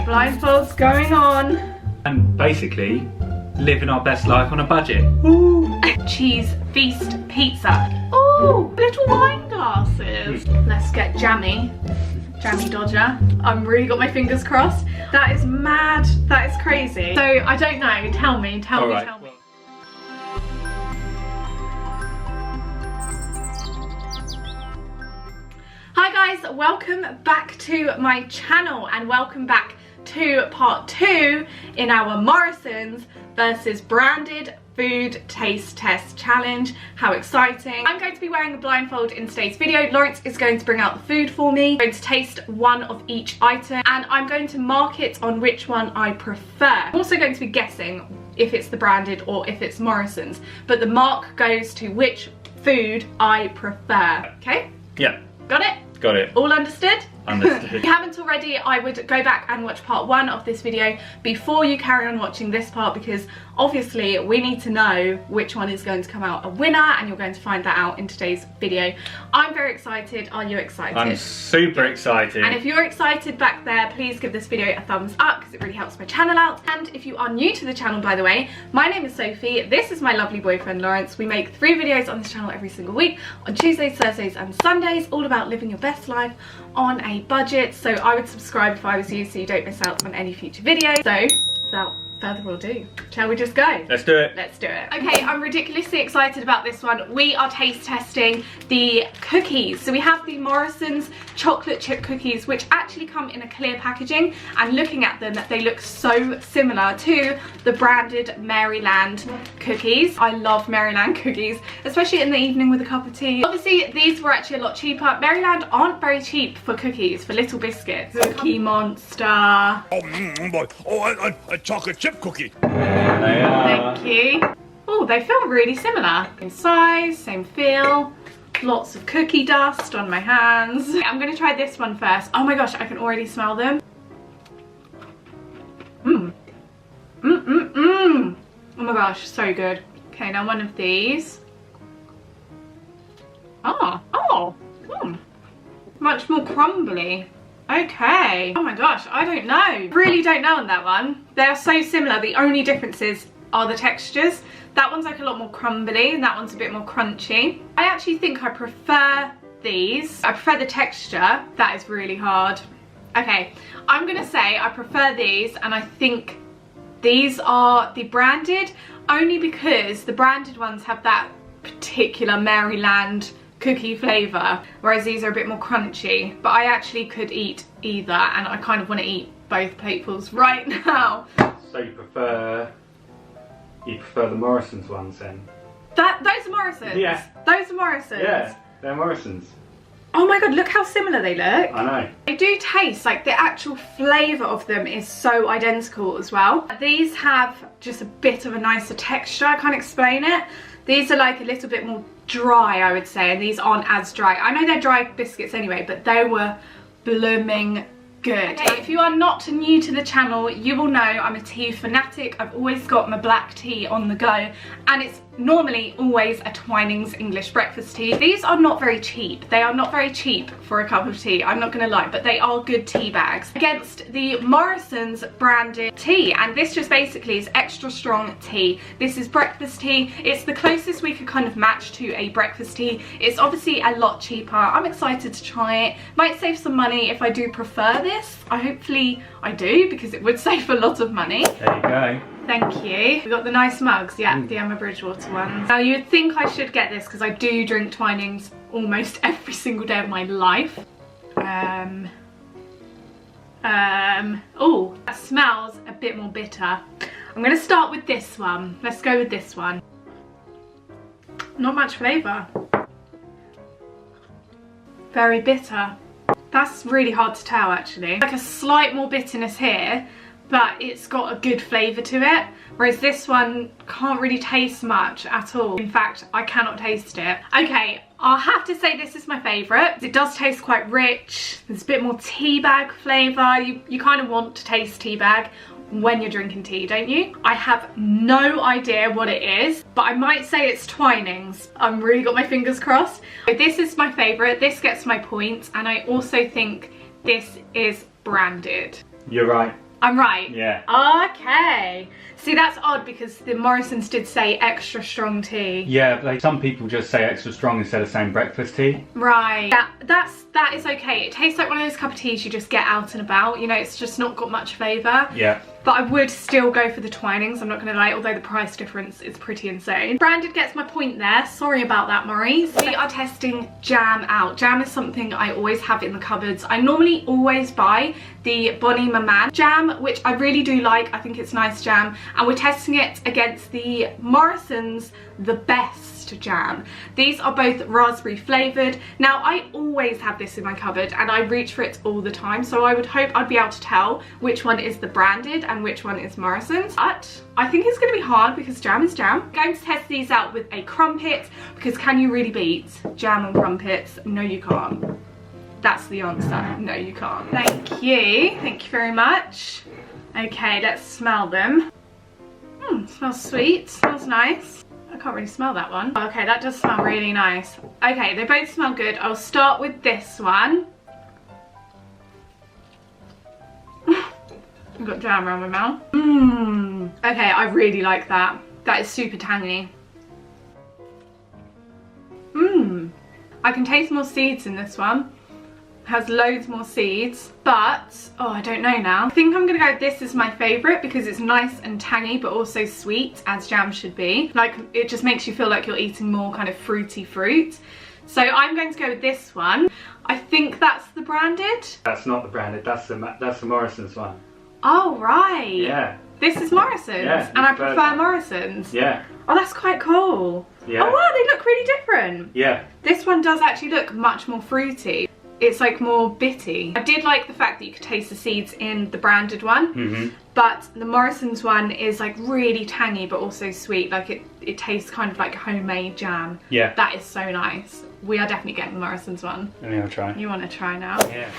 blindfolds going on. And basically, living our best life on a budget. Ooh. Cheese feast pizza. Ooh, little wine glasses. Let's get jammy. Jammy Dodger. I'm really got my fingers crossed. That is mad. That is crazy. So I don't know. Tell me. Tell me. Hi guys, welcome back to my channel and welcome back to part 2 in our Morrisons versus branded food taste test challenge. How exciting. I'm going to be wearing a blindfold in today's video. Lawrence is going to bring out the food for me. I'm going to taste one of each item and I'm going to mark it on which one I prefer. I'm also going to be guessing if it's the branded or if it's Morrisons, but the mark goes to which food I prefer. Okay? Yeah. Got it? Got it. All understood? Understood. If you haven't already, I would go back and watch part 1 of this video before you carry on watching this part, because obviously we need to know which one is going to come out a winner, and you're going to find that out in today's video. I'm very excited. Are you excited? I'm super excited. And if you're excited back there, please give this video a thumbs up because it really helps my channel out. And if you are new to the channel, by the way, my name is Sophie. This is my lovely boyfriend Lawrence. We make 3 videos on this channel every single week on Tuesdays, Thursdays and Sundays, all about living your best life on a budget. So I would subscribe if I was you so you don't miss out on any future videos. So without further ado, shall we just go? Let's do it. Let's do it. Okay, I'm ridiculously excited about this one. We are taste testing the cookies. So we have the Morrisons chocolate chip cookies, which actually come in a clear packaging, and looking at them, they look so similar to the branded Maryland cookies. I love Maryland cookies, especially in the evening with a cup of tea. Obviously, these were actually a lot cheaper. Maryland aren't very cheap for cookies, for little biscuits. Cookie Monster. A chocolate chip cookie. There they are. Thank you. Oh, they feel really similar. Same size, same feel. Lots of cookie dust on my hands. I'm gonna try this one first. Oh my gosh, I can already smell them. Oh my gosh, so good. Okay, now one of these. Much more crumbly. Okay. Oh my gosh, I don't know. Really don't know on that one. They're so similar. The only differences are the textures. That one's like a lot more crumbly and that one's a bit more crunchy. I actually think I prefer these. I prefer the texture. That is really hard. Okay, I'm gonna say I prefer these, and I think these are the branded, only because the branded ones have that particular Maryland cookie flavour, whereas these are a bit more crunchy. But I actually could eat either, and I kind of want to eat both platefuls right now. So you prefer the Morrisons ones then? Those are Morrisons? Yeah. Those are Morrisons? Yeah, they're Morrisons. Oh my god, look how similar they look. I know. They do taste like the actual flavour of them is so identical as well. These have just a bit of a nicer texture. I can't explain it. These are like a little bit more dry, I would say, and these aren't as dry. I know they're dry biscuits anyway, but they were blooming good. Okay, if you are not new to the channel, you will know I'm a tea fanatic. I've always got my black tea on the go, and it's normally always a Twinings English breakfast tea. These are not very cheap. They are not very cheap for a cup of tea, I'm not gonna lie, but they are good tea bags. Against the Morrisons branded tea, and this just basically is extra strong tea. This is breakfast tea. It's the closest we could kind of match to a breakfast tea. It's obviously a lot cheaper. I'm excited to try it. Might save some money if I do prefer this. Hopefully I do, because it would save a lot of money. There you go. Thank you. We got the nice mugs, yeah, the Emma Bridgewater ones. Now you'd think I should get this because I do drink Twinings almost every single day of my life. Oh, that smells a bit more bitter. I'm gonna start with this one. Let's go with this one. Not much flavour. Very bitter. That's really hard to tell actually. Like a slight more bitterness here, but it's got a good flavour to it, whereas this one can't really taste much at all. In fact, I cannot taste it. Okay, I'll have to say this is my favourite. It does taste quite rich. There's a bit more tea bag flavour. You kind of want to taste tea bag when you're drinking tea, don't you? I have no idea what it is, but I might say it's Twinings. I've really got my fingers crossed. So this is my favourite. This gets my points, and I also think this is branded. You're right. I'm right? Yeah. Okay. See, that's odd because the Morrisons did say extra strong tea. Yeah, like some people just say extra strong instead of saying breakfast tea. Right. That is okay. It tastes like one of those cup of teas you just get out and about. You know, it's just not got much flavour. Yeah. But I would still go for the Twinings, I'm not going to lie, although the price difference is pretty insane. Branded gets my point there. Sorry about that, Maurice. We are testing jam out. Jam is something I always have in the cupboards. I normally always buy the Bonne Maman Jam, which I really do like. I think it's nice jam. And we're testing it against the Morrisons The Best Jam. These are both raspberry flavoured. Now, I always have this in my cupboard and I reach for it all the time. So I would hope I'd be able to tell which one is the branded and which one is Morrisons. But I think it's going to be hard because jam is jam. I'm going to test these out with a crumpet because can you really beat jam and crumpets? No, you can't. That's the answer. No, you can't. Thank you. Thank you very much. Okay, let's smell them. Smells sweet. Smells nice. I can't really smell that one. Okay, that does smell really nice. Okay, they both smell good. I'll start with this one. I've got jam around my mouth. Okay, I really like that. That is super tangy. I can taste more seeds in this one. It has loads more seeds, but oh, I don't know now. I think I'm gonna go with this as my favourite because it's nice and tangy but also sweet, as jam should be. Like, it just makes you feel like you're eating more kind of fruity fruit. So I'm going to go with this one. I think that's the branded. That's not the branded, that's the Morrisons one. Oh, right. Yeah. This is Morrisons, yeah, and I prefer Morrisons. Yeah. Oh, that's quite cool. Yeah. Oh wow, they look really different. Yeah. This one does actually look much more fruity. It's like more bitty. I did like the fact that you could taste the seeds in the branded one, but the Morrisons one is like really tangy but also sweet. Like it tastes kind of like homemade jam. Yeah. That is so nice. We are definitely getting the Morrisons one. Let me have a try. You want to try now? Yeah.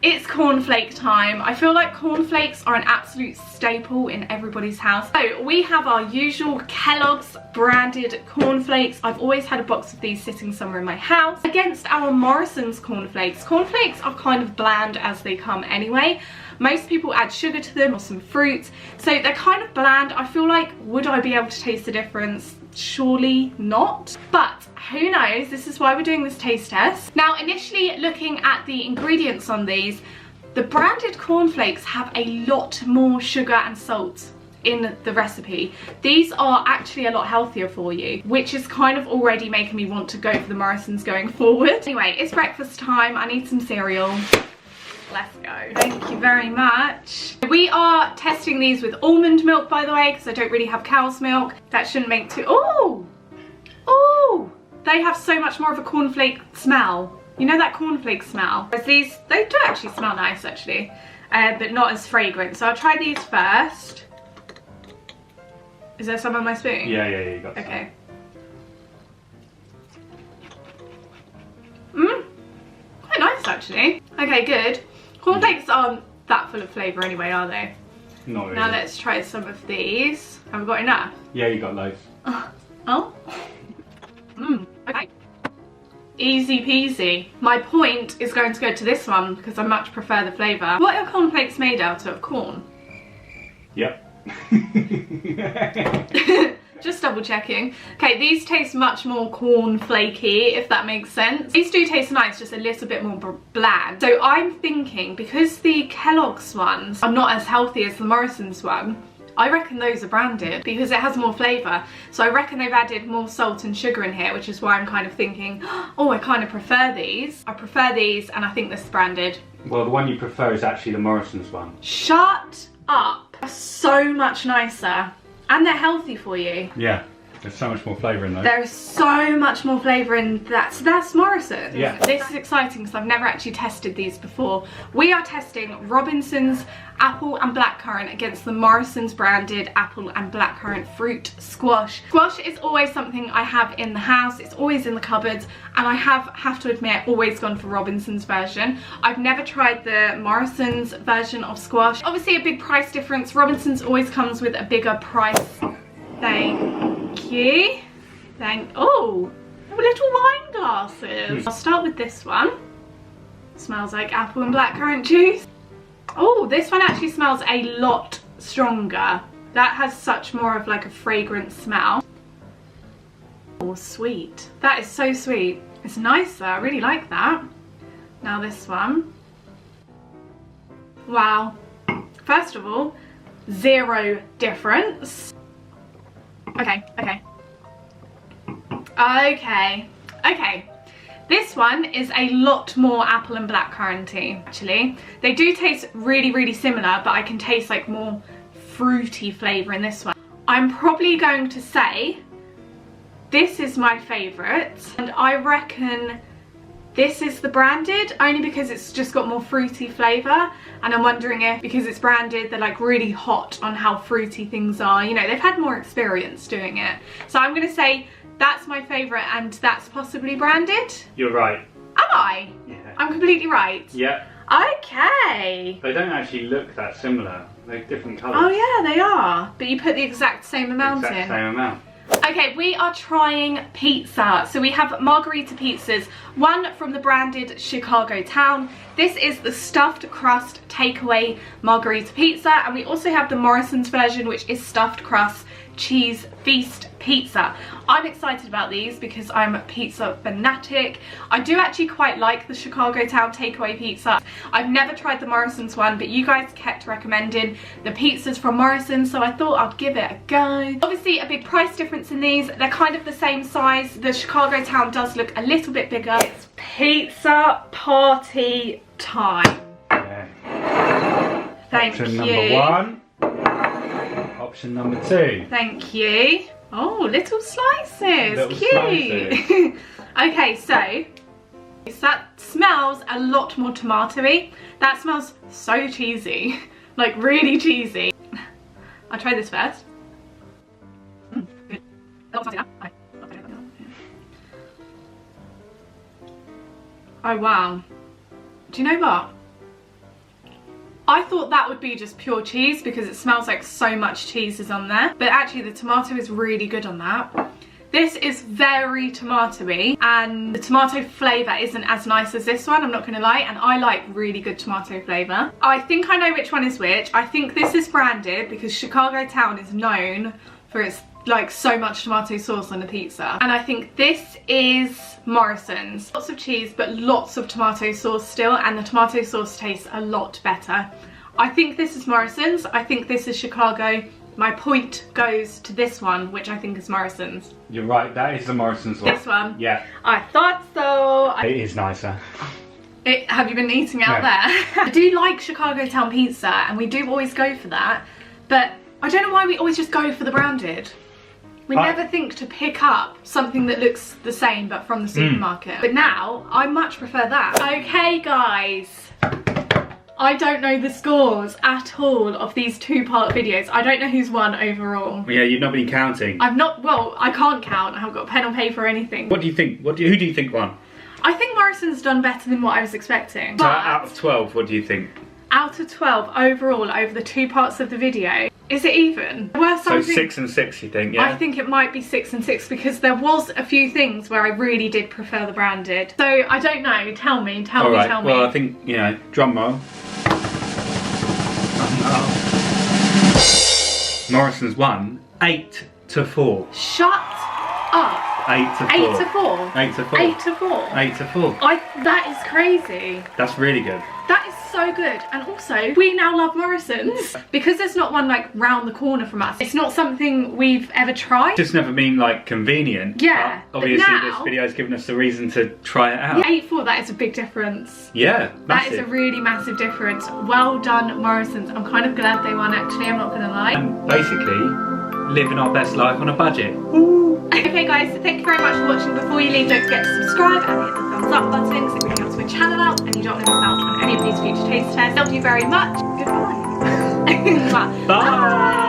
It's cornflake time. I feel like cornflakes are an absolute staple in everybody's house. So we have our usual Kelloggs branded cornflakes. I've always had a box of these sitting somewhere in my house. Against our Morrisons cornflakes. Cornflakes are kind of bland as they come anyway. Most people add sugar to them or some fruit. So they're kind of bland. I feel like, would I be able to taste the difference? Surely not, but who knows? This is why we're doing this taste test. Now, initially looking at the ingredients on these, the branded cornflakes have a lot more sugar and salt in the recipe. These are actually a lot healthier for you, which is kind of already making me want to go for the Morrisons going forward. Anyway, it's breakfast time. I need some cereal. Let's go. Thank you very much. We are testing these with almond milk, by the way, because I don't really have cow's milk. That shouldn't make too... Oh! Oh! They have so much more of a cornflake smell. You know that cornflake smell? Whereas these, they do actually smell nice, actually, but not as fragrant. So I'll try these first. Is there some on my spoon? Yeah, you got some. Okay. Quite nice, actually. Okay, good. Cornflakes aren't that full of flavour anyway, are they? Not really. Now let's try some of these. Have we got enough? Yeah, you got loads. Oh? Okay. Easy peasy. My point is going to go to this one because I much prefer the flavour. What are cornflakes made out of? Corn? Yep. Just double checking. Okay, these taste much more corn-flaky, if that makes sense. These do taste nice, just a little bit more bland. So I'm thinking, because the Kellogg's ones are not as healthy as the Morrisons one, I reckon those are branded because it has more flavour. So I reckon they've added more salt and sugar in here, which is why I'm kind of thinking, oh, I kind of prefer these. I prefer these, and I think this is branded. Well, the one you prefer is actually the Morrisons one. Shut up. They're so much nicer. And they're healthy for you. Yeah, there's so much more flavour in those. There is so much more flavour in that. So that's Morrisons. Yeah. This is exciting because I've never actually tested these before. We are testing Robinson's apple and blackcurrant against the Morrisons branded apple and blackcurrant fruit squash. Squash is always something I have in the house. It's always in the cupboards, and I have to admit, always gone for Robinson's version. I've never tried the Morrisons version of squash. Obviously a big price difference. Robinson's always comes with a bigger price. Thank you. Oh, little wine glasses. I'll start with this one. Smells like apple and blackcurrant juice. Oh, this one actually smells a lot stronger. That has such more of like a fragrant smell. Oh, sweet. That is so sweet. It's nicer. I really like that. Now this one. Wow. First of all, zero difference. Okay. This one is a lot more apple and blackcurranty, actually. They do taste really, really similar, but I can taste like more fruity flavour in this one. I'm probably going to say this is my favourite, and I reckon this is the branded, only because it's just got more fruity flavour, and I'm wondering if, because it's branded, they're like really hot on how fruity things are. You know, they've had more experience doing it. So I'm going to say that's my favourite, and that's possibly branded. You're right. Am I? Yeah. I'm completely right. Yeah. Okay. They don't actually look that similar. They're different colours. Oh yeah, they are. But you put the exact same amount in. Exact same amount. Okay, we are trying pizza. So we have margarita pizzas, one from the branded Chicago Town. This is the stuffed crust takeaway margarita pizza, and we also have the Morrisons version, which is stuffed crust cheese feast pizza. I'm excited about these because I'm a pizza fanatic. I do actually quite like the Chicago Town takeaway pizza. I've never tried the Morrisons one, but you guys kept recommending the pizzas from Morrisons, so I thought I'd give it a go. Obviously a big price difference in these. They're kind of the same size. The Chicago Town does look a little bit bigger. It's pizza party time. Yeah. Thank you. Option number one. Option number two. Thank you. Oh, little slices. Little cute. slices. Okay, so that smells a lot more tomatoey. That smells so cheesy. Like really cheesy. I'll try this first. Oh wow. Do you know what? I thought that would be just pure cheese because it smells like so much cheese is on there. But actually the tomato is really good on that. This is very tomatoey, and the tomato flavour isn't as nice as this one, I'm not going to lie, and I like really good tomato flavour. I think I know which one is which. I think this is branded because Chicago Town is known for its like so much tomato sauce on a pizza, and I think this is Morrisons. Lots of cheese but lots of tomato sauce still, and the tomato sauce tastes a lot better. I think this is Morrisons. I think this is Chicago. My point goes to this one, which I think is Morrisons. You're right, that is the Morrisons one. This one? Yeah. I thought so. It is nicer. Have you been eating out there? I do like Chicago Town pizza, and we do always go for that, but I don't know why we always just go for the branded. We never think to pick up something that looks the same but from the supermarket. But now, I much prefer that. Okay guys, I don't know the scores at all of these two-part videos. I don't know who's won overall. Yeah, you've not been counting. I've not, well, I can't count. I haven't got a pen or paper or anything. What do you think? Who do you think won? I think Morrison's done better than what I was expecting. So But out of 12, what do you think? out of 12 overall over the two parts of the video, is it even? There were So 6 and 6, you think, yeah? I think it might be 6 and 6 because there was a few things where I really did prefer the branded. So I don't know, tell me. Well, I think, you know, drum roll. Morrisons won 8-4. Shut up. 8-4. 8-4. 8-4. 8-4. 8-4. That is crazy. That's really good. That is so good. And also, we now love Morrisons because there's not one like round the corner from us. It's not something we've ever tried. Just never been like convenient. Yeah. But obviously now, this video has given us the reason to try it out. 8-4, that is a big difference. Yeah, massive. That is a really massive difference. Well done, Morrisons. I'm kind of glad they won actually, I'm not gonna lie. And basically, living our best life on a budget. Okay guys, so thank you very much for watching. Before you leave, don't forget to subscribe and hit the thumbs up button so it really helps my channel out and you don't want to miss out on any of these future taste tests. Thank you very much. Goodbye. Bye. Bye.